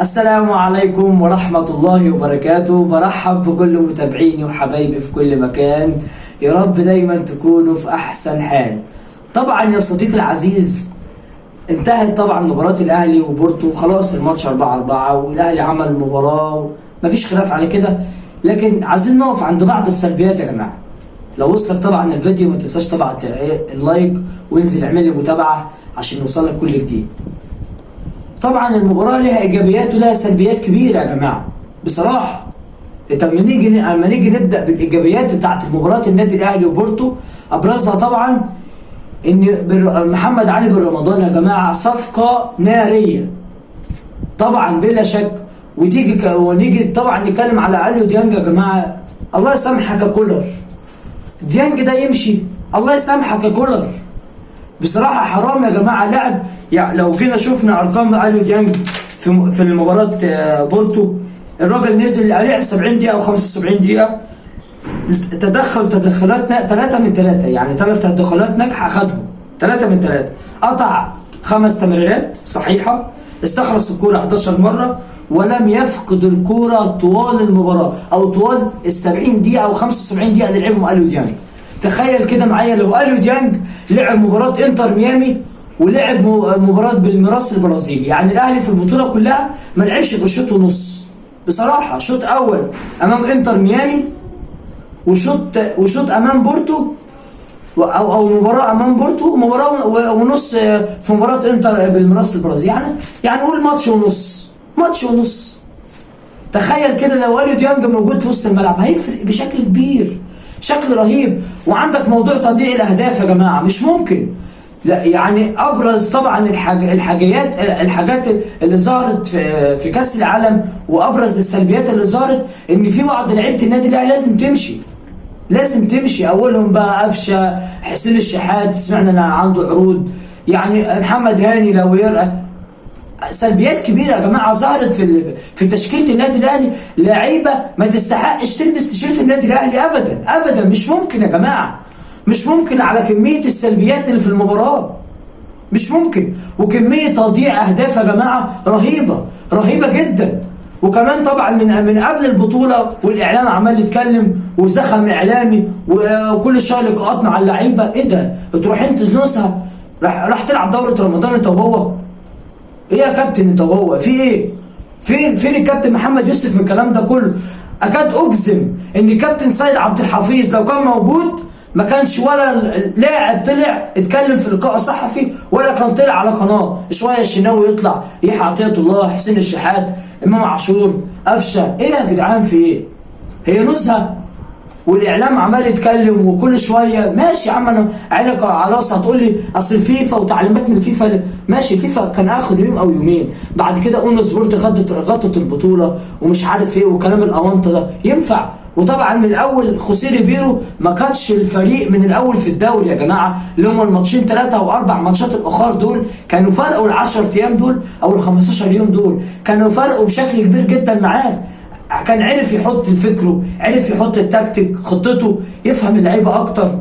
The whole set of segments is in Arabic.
السلام عليكم ورحمة الله وبركاته. برحب بكل متابعيني وحبايبي في كل مكان، يا رب دايما تكونوا في أحسن حال. طبعا يا صديقي العزيز، انتهت طبعا مباراة الأهلي وبورتو، خلاص الماتش 4-4 والأهلي عمل مباراة مفيش خلاف على كده، لكن عايزين نقف عند بعض السلبيات يا جماعة. لو وصلك طبعا الفيديو ما تنساش طبعا اللايك وانزل اعمل لي متابعة عشان يوصلك كل جديد. طبعا المباراة لها ايجابيات ولها سلبيات كبيرة يا جماعة بصراحة. طب لما نيجي نبدأ بالايجابيات بتاعت المباراة النادي الاهلي وبورتو، ابرزها طبعا ان محمد علي بن رمضان يا جماعة صفقة نارية طبعا بلا شك. ونيجي طبعا نتكلم على اليو ديانج يا جماعة، الله يسامحك يا كولر، ديانج ده يمشي، الله يسامحك يا كولر. بصراحة حرام يا جماعة لاعب. يعني لو جينا شفنا ارقام اليو ديانج في المباراة بورتو، الراجل نزل لعب 70 دقيقة او 75 دقيقة، تدخلات 3 من 3، يعني 3 تدخلات ناجحة اخدهم 3 من 3، قطع 5 تمريرات صحيحة، استخلص الكورة 11 مرة، ولم يفقد الكورة طوال المباراة او طوال ال 70 دقيقة او 75 دقيقة اللي لعبهم اليو ديانج. تخيل كده معايا لو اليو ديانج لعب مباراة انتر ميامي ولعب مباراة بالميراس البرازيلي، يعني الاهلي في البطولة كلها ما لعبش غير شوط ونص بصراحة. شوط اول امام انتر ميامي، وشوط امام بورتو، او مباراة امام بورتو، ومباراة ونص في مباراة انتر بالميراس البرازيلي، يعني قول ماتش ونص. تخيل كده لو اليو ديانج موجود في وسط الملعب هيفرق بشكل كبير، شكل رهيب. وعندك موضوع تضييع الاهداف يا جماعه، مش ممكن. لا يعني ابرز طبعا الحاجات اللي ظهرت في كاس العالم، وابرز السلبيات اللي ظهرت ان في بعض لعيبه النادي الاهلي لازم تمشي. اولهم بقى قفشه، حسين الشحات سمعنا ان عنده عروض، يعني محمد هاني لو يرقى. سلبيات كبيره يا جماعه ظهرت في تشكيله النادي الاهلي، لعيبه ما تستحقش تلبس تيشيرت النادي الاهلي ابدا. مش ممكن يا جماعه، مش ممكن على كميه السلبيات اللي في المباراه، مش ممكن. وكميه تضييع اهداف يا جماعه رهيبه جدا. وكمان طبعا من قبل البطوله والاعلام عمال يتكلم وزخم اعلامي وكل شويه لقاءات مع اللعيبه. ايه ده؟ تروح انت تزنقها راح تلعب دوره رمضان انت وهو؟ ايه يا كابتن انت وهو؟ في ايه؟ فين الكابتن محمد يوسف من الكلام ده كله؟ اكاد اجزم ان كابتن سيد عبد الحفيظ لو كان موجود ما كانش ولا لاعب طلع اتكلم في لقاء صحفي، ولا كان طلع على قناه. شويه الشناوي يطلع، يحيى عطيه الله، حسين الشحات، امام عاشور، قفشه. ايه يا جدعان في ايه؟ هي نزهه؟ والاعلام عمال يتكلم وكل شويه ماشي يا عم، انا عينك على راسي. هتقول لي اصل الفيفا وتعليمات من الفيفا، ماشي. الفيفا كان اخر يوم او يومين، بعد كده اون سبورت غطت البطوله ومش عارف ايه وكلام الاونطه ده ينفع؟ وطبعا من الاول خوسيه ريبيرو ما كانش الفريق من الاول في الدوري يا جماعه، اللي هم الماتشين 3 او 4 ماتشات الاخر دول كانوا فرقوا ال10 ايام دول او ال15 يوم دول، كانوا فرقوا بشكل كبير جدا معاه. كان عرف يحط فكره، عرف يحط التكتيك خطته، يفهم اللعيبه اكتر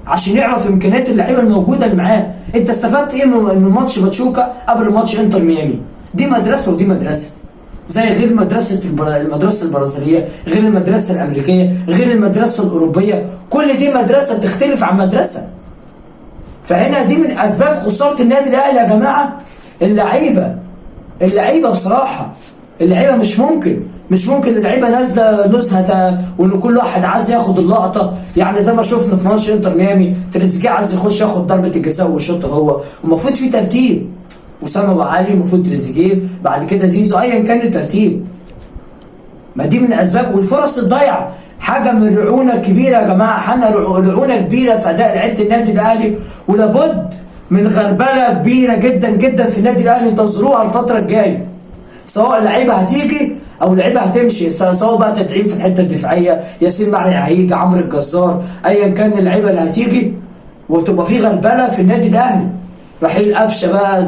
عشان يعرف امكانيات اللعيبه الموجوده اللي معاه. انت استفدت ايه من ماتش باتشوكا قبل ماتش انتر ميامي؟ دي مدرسه ودي مدرسه، زي غير المدرسه البرازيليه، غير المدرسه الامريكيه، غير المدرسه الاوروبيه. كل دي مدرسه تختلف عن مدرسه. فهنا دي من اسباب خساره النادي الاهلي يا جماعه. اللعيبه بصراحه، اللعيبه مش ممكن اللعيبه نازله نزهه، وان كل واحد عايز ياخد اللقطه. يعني زي ما شفنا في ماتش انتر ميامي، تريزيجيه عايز يخش ياخد ضربه الجزاء ويشوطها هو، المفروض في ترتيب. اسامه ابو علي، المفروض تريزيجيه، بعد كده زيزو، ايا كان الترتيب. ما دي من الاسباب. والفرص الضايعه حاجه من رعونه كبيره يا جماعه، رعونه كبيره في اداء لعيبه النادي الاهلي، ولابد من غربله كبيره جدا جدا في النادي الاهلي انتظروها الفتره الجايه، سواء لعيبه هتيجي او لعيبه هتمشي، سواء بقى تدعيم في الحته الدفاعيه، ياسين مرعي هيجي، عمرو الجزار، ايا كان اللعيبه اللي هتيجي، وتبقى في غربله في النادي الاهلي. رحيل قفشه بقى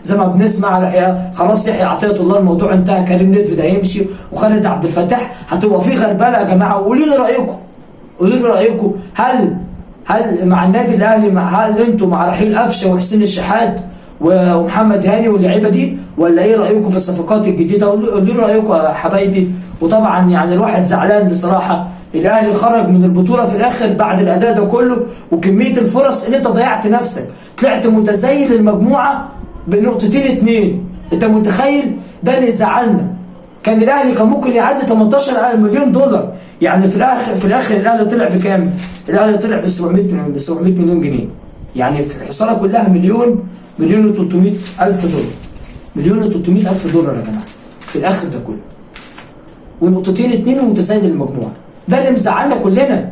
زي ما بنسمع، خلاص يحيى عطيه الله الموضوع انتهى، كريم ندفد هيمشي وخالد عبد الفتاح، هتبقى في غربله يا جماعه. وقولوا لي رايكم، هل مع النادي الاهلي، هل انتم مع رحيل قفشه وحسين الشحات، ومحمد هاني واللعيبه دي، ولا ايه رايكم في الصفقات الجديده؟ قولوا لي رايكم يا حبايبي. وطبعا يعني الواحد زعلان بصراحه، الاهلي خرج من البطوله في الاخر بعد الاداء ده كله وكميه الفرص ان انت ضيعت نفسك، طلعت متزيل المجموعه بنقطتين 2. انت متخيل؟ ده اللي زعلنا. كان الاهلي كان ممكن يعدي 18 مليون دولار. يعني في الاخر الاهلي طلع بكام؟ الاهلي طلع ب 700 مليون جنيه. يعني في الحصاله كلها مليون و300 الف دولار. مليون و300 الف دولار يا جماعه في الاخر ده كله، ونقطتين 2 ومتسيد المجموعه. ده اللي مزعلنا كلنا،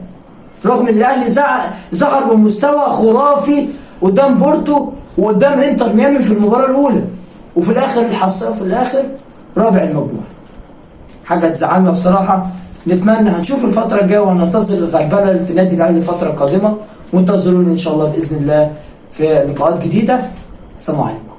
رغم ان الاهلي ظهر بمستوى خرافي قدام بورتو وقدام انتر ميامي في المباراه الاولى، وفي الاخر الحصه في الاخر رابع المجموعه. حاجه تزعلنا بصراحه. نتمنى هنشوف الفتره الجايه وننتظر الغربله في نادي الاهلي الفتره القادمه، وانتظروني ان شاء الله باذن الله في لقاءات جديده. السلام عليكم.